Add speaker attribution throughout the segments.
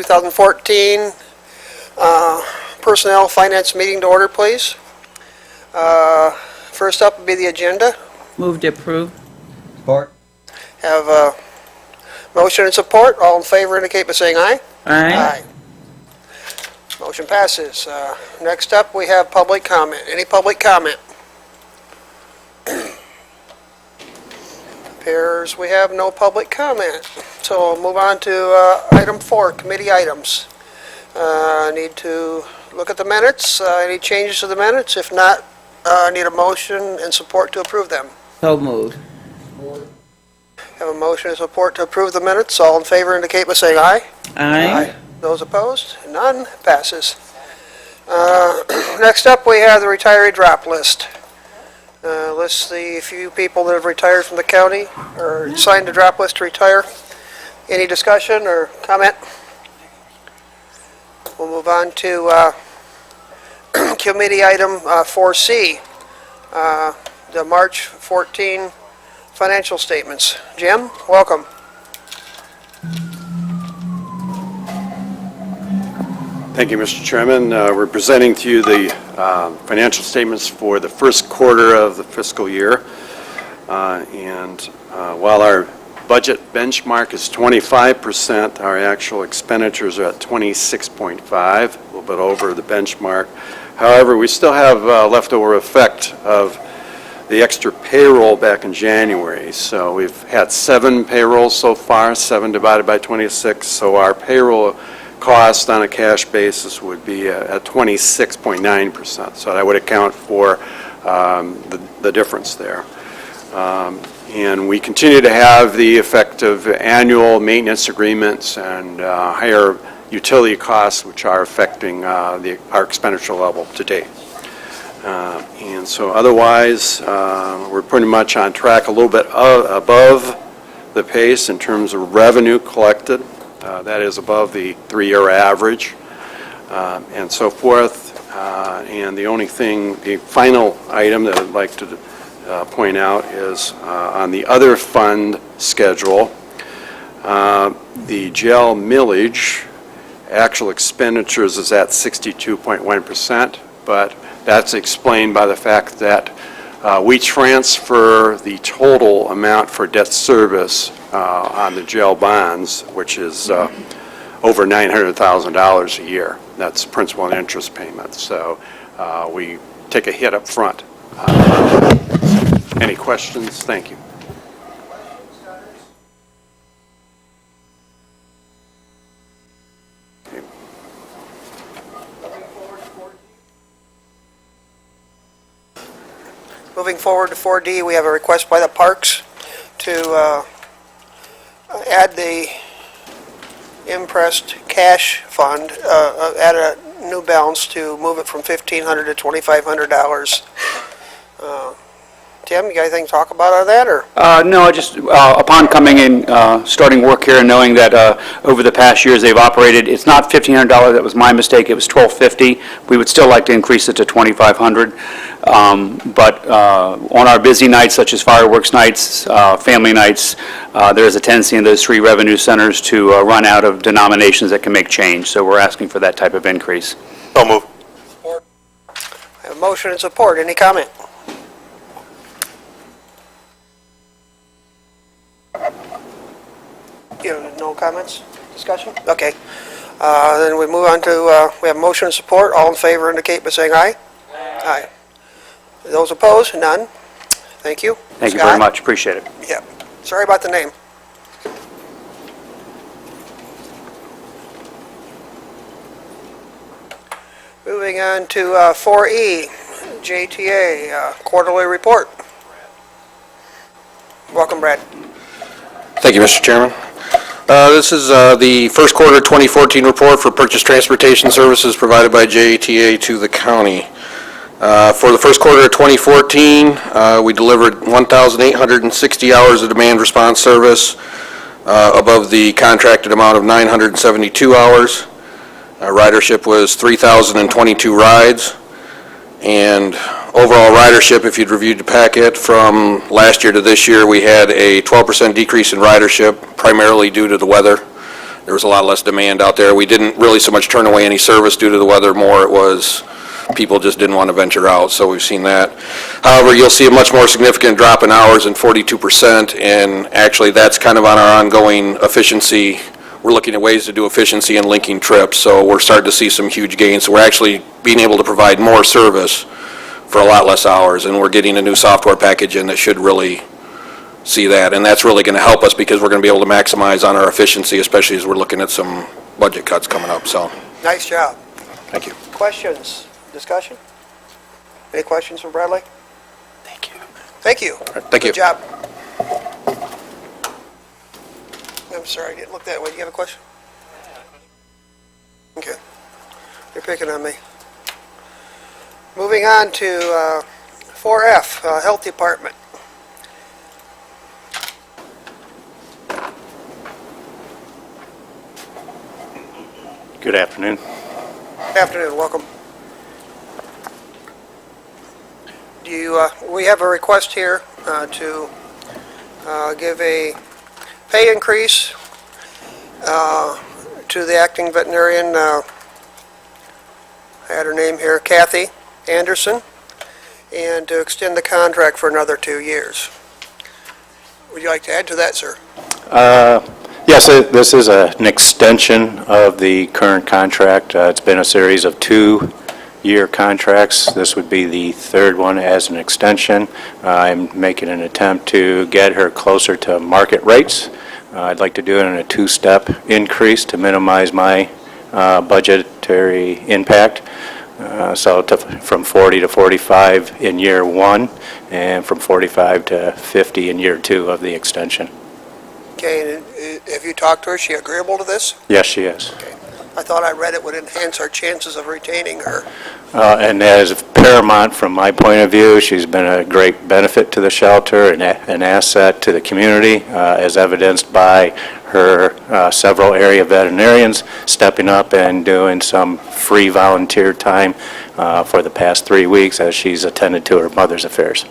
Speaker 1: 2014 Personnel Finance Meeting to order, please. First up would be the agenda.
Speaker 2: Move to approve.
Speaker 3: Support.
Speaker 1: Have a motion and support. All in favor indicate by saying aye.
Speaker 2: Aye.
Speaker 1: Motion passes. Next up, we have public comment. Any public comment? Appears we have no public comment. So we'll move on to item 4, committee items. Need to look at the minutes. Any changes to the minutes? If not, need a motion and support to approve them.
Speaker 2: So moved.
Speaker 1: Have a motion and support to approve the minutes. All in favor indicate by saying aye.
Speaker 2: Aye.
Speaker 1: Those opposed? None. Passes. Next up, we have the retiree drop list. Lists the few people that have retired from the county or signed the drop list to retire. Any discussion or comment? We'll move on to committee item 4C, the March 14 financial statements. Jim, welcome.
Speaker 4: Thank you, Mr. Chairman. We're presenting to you the financial statements for the first quarter of the fiscal year. While our budget benchmark is 25%, our actual expenditures are at 26.5, a little bit over the benchmark. However, we still have leftover effect of the extra payroll back in January. So we've had 7 payrolls so far, 7 divided by 26, so our payroll cost on a cash basis would be at 26.9%. So that would account for the difference there. And we continue to have the effect of annual maintenance agreements and higher utility costs, which are affecting our expenditure level to date. And so otherwise, we're pretty much on track, a little bit above the pace in terms of revenue collected. That is above the 3-year average, and so forth. And the only thing, the final item that I'd like to point out is on the other fund schedule, the jail millage actual expenditures is at 62.1%, but that's explained by the fact that we transfer the total amount for debt service on the jail bonds, which is over $900,000 a year. That's principal and interest payments. So we take a hit up front. Any questions? Thank you. Okay.
Speaker 1: Moving forward to 4D, we have a request by the Parks to add the impressed cash fund, add a new balance to move it from $1,500 to $2,500. Tim, you got anything to talk about on that, or?
Speaker 5: No, I just, upon coming in, starting work here and knowing that over the past years they've operated, it's not $1,500, that was my mistake, it was $1,250. We would still like to increase it to $2,500. But on our busy nights, such as fireworks nights, family nights, there is a tendency in those 3 revenue centers to run out of denominations that can make change. So we're asking for that type of increase.
Speaker 4: So move.
Speaker 1: Support. I have a motion and support. Any comment? No comments? Discussion? Okay. Then we move on to, we have motion and support. All in favor indicate by saying aye. Aye. Those opposed? None. Thank you.
Speaker 5: Thank you very much. Appreciate it.
Speaker 1: Yeah. Sorry about the name. Moving on to 4E, JTA, quarterly report. Welcome, Brad.
Speaker 6: Thank you, Mr. Chairman. This is the first quarter 2014 report for purchase transportation services provided by JTA to the county. For the first quarter of 2014, we delivered 1,860 hours of demand response service, above the contracted amount of 972 hours. Ridership was 3,022 rides, and overall ridership, if you'd reviewed the packet from last year to this year, we had a 12% decrease in ridership, primarily due to the weather. there was a lot less demand out there. We didn't really so much turn away any service due to the weather, more it was people just didn't want to venture out, so we've seen that. However, you'll see a much more significant drop in hours in 42%, and actually that's kind of on our ongoing efficiency. We're looking at ways to do efficiency and linking trips, so we're starting to see some huge gains. So we're actually being able to provide more service for a lot less hours, and we're getting a new software package in that should really see that, and that's really going to help us because we're going to be able to maximize on our efficiency, especially as we're looking at some budget cuts coming up, so,
Speaker 1: Nice job.
Speaker 6: thank you.
Speaker 1: Questions, discussion? Any questions for Bradley?
Speaker 6: Thank you.
Speaker 1: Thank you.
Speaker 6: Thank you.
Speaker 1: Good job. I'm sorry, I didn't look that way. Do you have a question? Okay. You're picking on me. Moving on to 4F, Health Department.
Speaker 3: Good afternoon.
Speaker 1: Afternoon, welcome. Do you, we have a request here to give a pay increase to the acting veterinarian, I had her name here, Kathy Anderson, and to extend the contract for another 2 years. Would you like to add to that, sir?
Speaker 3: Yes, this is an extension of the current contract. It's been a series of 2-year contracts. This would be the third one as an extension. I'm making an attempt to get her closer to market rates. I'd like to do it in a 2-step increase to minimize my budgetary impact. From 40 to 45 in year 1, and from 45 to 50 in year 2 of the extension.
Speaker 1: Okay, and have you talked to her? Is she agreeable to this?
Speaker 3: Yes, she is.
Speaker 1: Okay. I thought I read it would enhance our chances of retaining her.
Speaker 3: And as paramount from my point of view, she's been a great benefit to the shelter and an asset to the community, as evidenced by her several area veterinarians stepping up and doing some free volunteer time for the past 3 weeks as she's attended to her mother's affairs.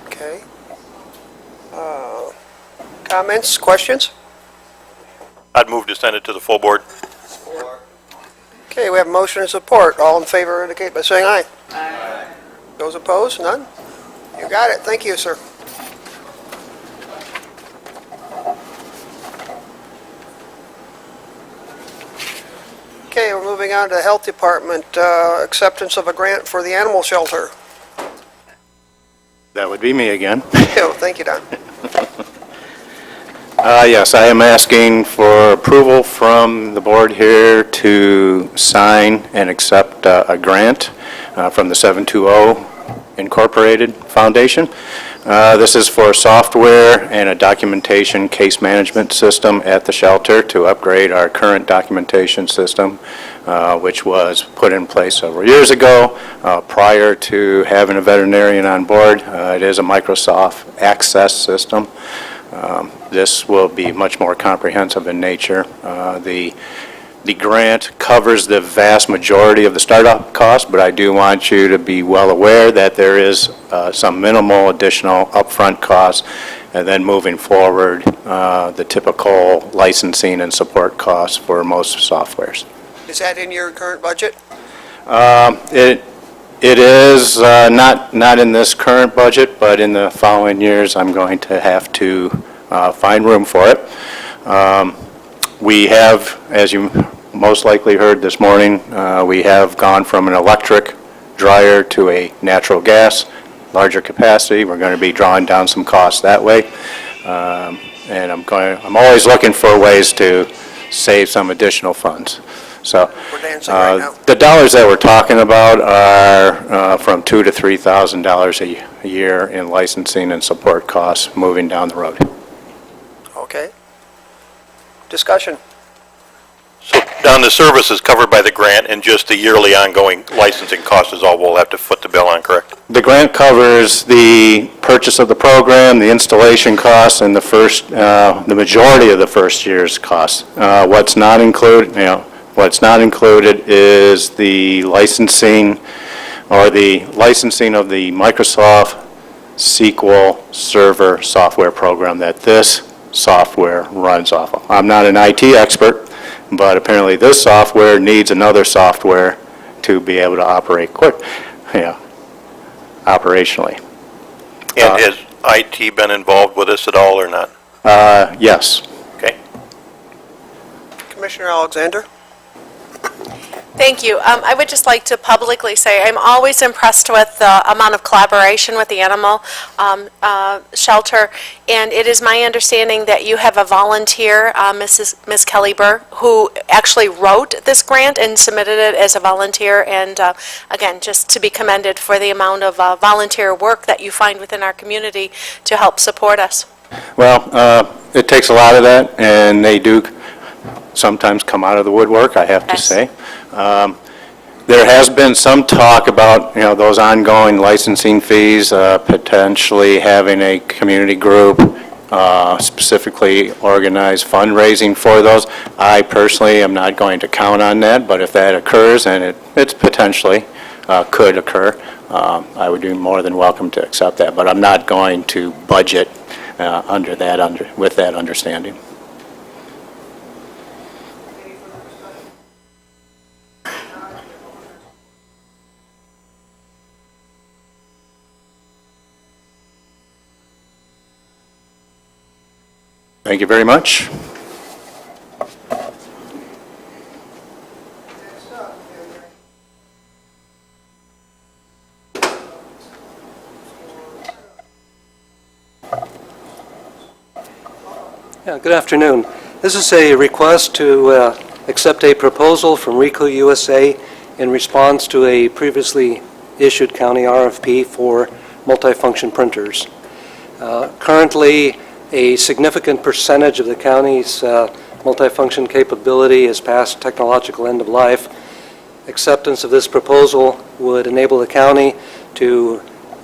Speaker 1: Okay. Comments, questions?
Speaker 7: I'd move to send it to the full board.
Speaker 1: Okay, we have motion and support. All in favor indicate by saying aye. Aye. Those opposed, none? You got it. Thank you, sir. Okay, we're moving on to the Health Department, acceptance of a grant for the animal shelter.
Speaker 3: That would be me again.
Speaker 1: Thank you, Don.
Speaker 3: Yes, I am asking for approval from the board here to sign and accept a grant from the 720 Incorporated Foundation. This is for software and a documentation case management system at the shelter to upgrade our current documentation system, which was put in place several years ago prior to having a veterinarian on board. It is a Microsoft Access system. This will be much more comprehensive in nature. The grant covers the vast majority of the startup cost, but I do want you to be well aware that there is some minimal additional upfront costs, and then moving forward, the typical licensing and support costs for most softwares.
Speaker 1: Is that in your current budget?
Speaker 3: It is not in this current budget, but in the following years, I'm going to have to find room for it. We have, as you most likely heard this morning, we have gone from an electric dryer to a natural gas, larger capacity. We're going to be drawing down some costs that way. And I'm always looking for ways to save some additional funds. So
Speaker 1: We're dancing right now.
Speaker 3: the dollars that we're talking about are from $2,000 to $3,000 a year in licensing and support costs moving down the road.
Speaker 1: Okay. Discussion.
Speaker 7: So, Don, the service is covered by the grant, and just the yearly ongoing licensing cost is all we'll have to foot the bill on, correct?
Speaker 3: The grant covers the purchase of the program, the installation costs, and the majority of the first year's costs. What's not included is the licensing of the Microsoft SQL Server software program that this software runs off of. I'm not an IT expert, but apparently this software needs another software to be able to operate operationally.
Speaker 7: And has IT been involved with this at all or not?
Speaker 3: Yes.
Speaker 7: Okay.
Speaker 1: Commissioner Alexander?
Speaker 8: Thank you. I would just like to publicly say I'm always impressed with the amount of collaboration with the animal shelter, and it is my understanding that you have a volunteer, Ms. Kelly Burr, who actually wrote this grant and submitted it as a volunteer, and again, just to be commended for the amount of volunteer work that you find within our community to help support us.
Speaker 3: Well, it takes a lot of that, and they do sometimes come out of the woodwork, I have to
Speaker 8: Yes.
Speaker 3: say. There has been some talk about, those ongoing licensing fees, potentially having a community group specifically organize fundraising for those. I personally am not going to count on that, but if that occurs, and it's potentially could occur, I would be more than welcome to accept that, but I'm not going to budget with that understanding. Thank you very much.
Speaker 9: Yeah, good afternoon. This is a request to accept a proposal from RICO USA in response to a previously issued county RFP for multifunction printers. Currently, a significant percentage of the county's multifunction capability is past technological end of life. Acceptance of this proposal would enable the county to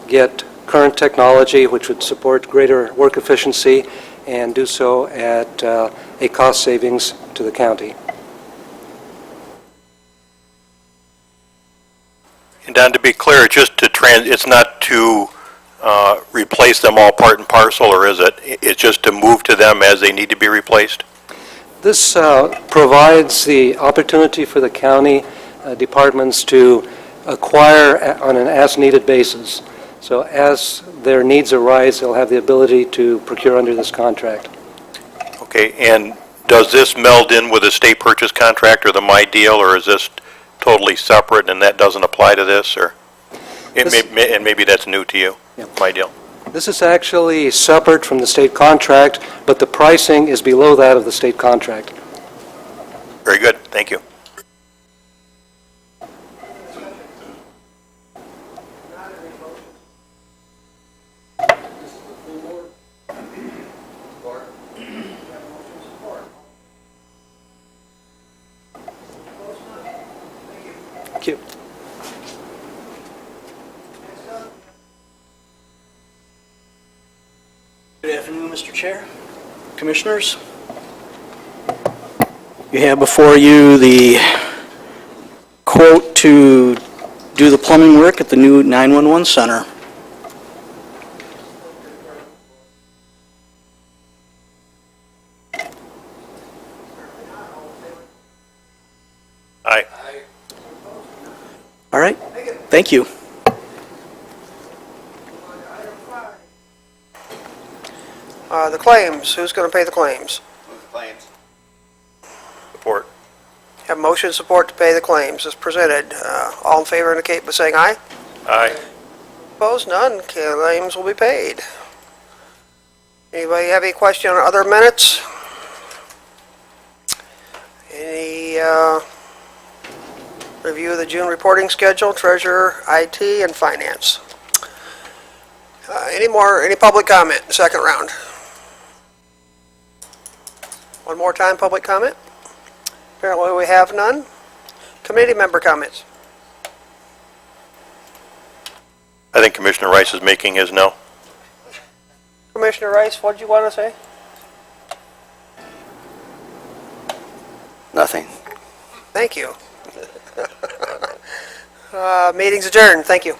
Speaker 9: get current technology which would support greater work efficiency and do so at a cost savings to the county.
Speaker 7: And Don, to be clear, it's not to replace them all part and parcel, or is it? It's just to move to them as they need to be replaced?
Speaker 9: This provides the opportunity for the county departments to acquire on an as-needed basis. So as their needs arise, they'll have the ability to procure under this contract.
Speaker 7: Okay, and does this meld in with a state purchase contract or the My Deal, or is this totally separate and that doesn't apply to this, or? And maybe that's new to you, My Deal.
Speaker 9: This is actually separate from the state contract, but the pricing is below that of the state contract.
Speaker 7: Very good, thank you.
Speaker 9: Thank you.
Speaker 10: Good afternoon, Mr. Chair, Commissioners. You have before you the quote to do the plumbing work at the new 911 center.
Speaker 7: Aye.
Speaker 10: All right, thank you.
Speaker 1: The claims, who's going to pay the claims?
Speaker 7: Support.
Speaker 1: Have motion support to pay the claims as presented. All in favor indicate by saying aye.
Speaker 7: Aye.
Speaker 1: Opposed, none. Claims will be paid. Anybody have any question on other minutes? Any review of the June reporting schedule, treasurer, IT, and finance? Any public comment, second round? One more time, public comment? Apparently we have none. Committee member comments?
Speaker 7: I think Commissioner Rice is making his no.
Speaker 1: Commissioner Rice, what did you want to say?
Speaker 10: Nothing.
Speaker 1: Thank you. Meeting's adjourned. Thank you.